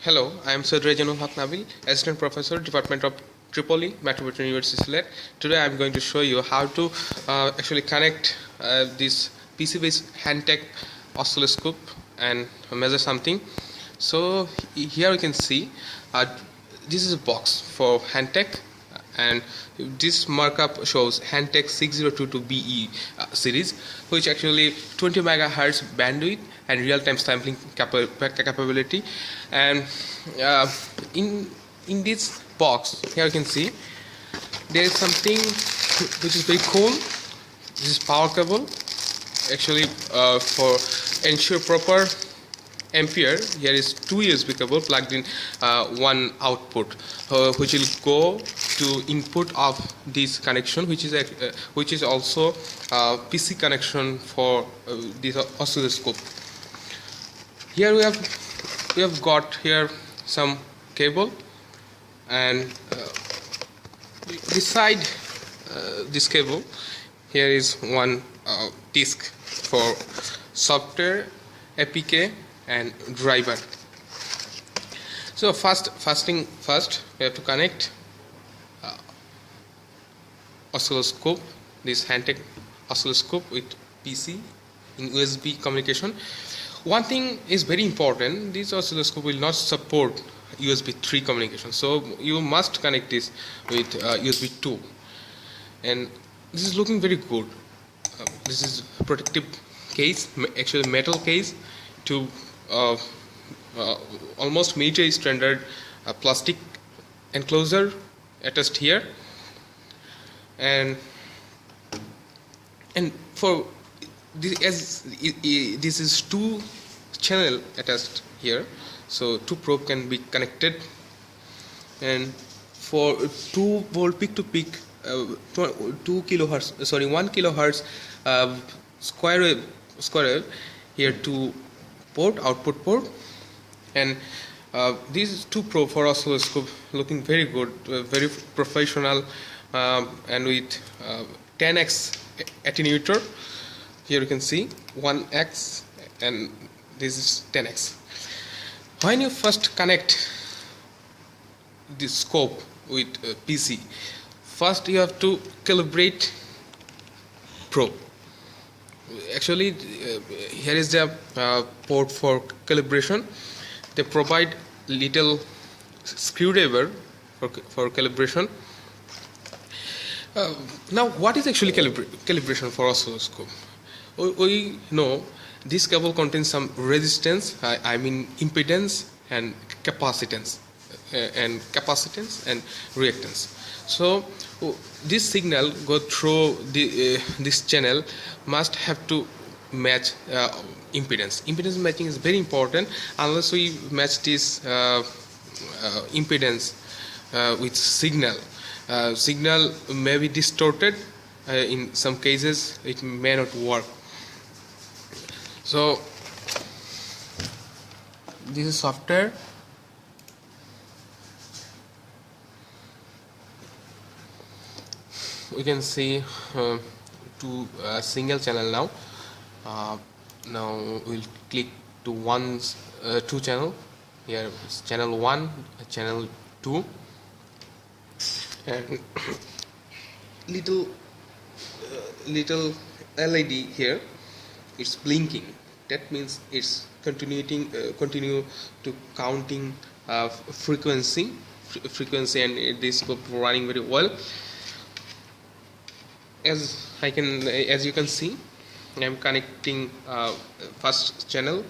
Hello, I am Sir Nabil, Assistant Professor, Department of Tripoli, Metropolitan University Select. Today I am going to show you how to actually connect this PC-based Hantek oscilloscope and measure something. So here you can see this is a box for Hantek, and this markup shows Hantek 6022BE series, which actually 20 megahertz bandwidth and real-time sampling capability. And in this box here you can see there is something which is very cool. This is power cable, actually for ensure proper ampere. Here is two USB cable plugged in one output, which will go to input of this connection, which is also PC connection for this oscilloscope. Here we have got here some cable, and beside this cable here is one disk for software, APK and driver. So first we have to connect oscilloscope, this Hantek oscilloscope, with PC in USB communication. One thing is very important: this oscilloscope will not support USB 3 communication, so you must connect this with USB 2. And this is looking very good. This is protective case, actually metal case, to almost military standard plastic enclosure attached here, and for this, as this is two channel attached here, so two probe can be connected. And for 2 volt peak to peak 1 kilohertz square wave, here two port, output port, and these two probe for oscilloscope looking very good, very professional, and with 10x attenuator. Here you can see 1x and this is 10x. When you first connect this scope with PC, first you have to calibrate probe. Actually here is the port for calibration. They provide little screwdriver for calibration. Now what is actually calibration for oscilloscope? We know this cable contains some resistance, I mean impedance and capacitance, and reactance. So this signal go through this channel must have to match impedance. Impedance matching is very important. Unless we match this impedance with signal, signal may be distorted. In some cases it may not work. So this is software. We can see two single channel now. Now we'll click to two channel. Here is channel 1, channel 2, and little LED here. It's blinking. That means it's continue to counting frequency, and this is running very well. As you can see, I'm connecting first channel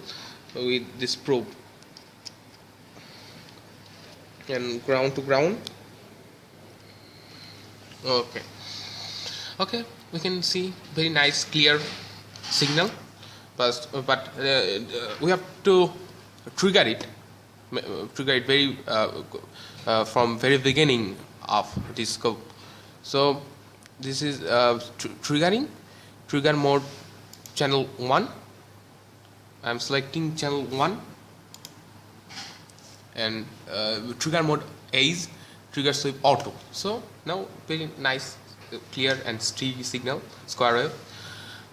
with this probe and ground to ground. Okay, we can see very nice clear signal, but we have to trigger it very from very beginning of this scope. So this is trigger mode channel 1. I'm selecting channel 1, and trigger mode is trigger sweep auto. So now very nice clear and steady signal, square wave.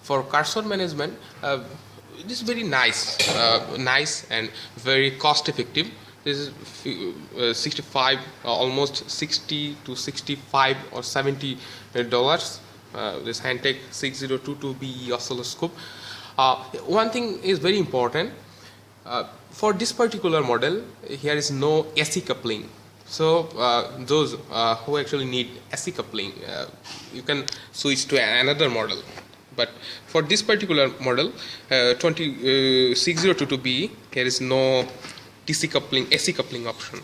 For cursor management, it is very nice and very cost effective This is 65, almost 60 to 65 or 70 dollars. This Hantek 6022BE oscilloscope. One thing is very important. For this particular model, here is no AC coupling. So those who actually need AC coupling, you can switch to another model. But for this particular model, 6022BE, here is no DC coupling, AC coupling option.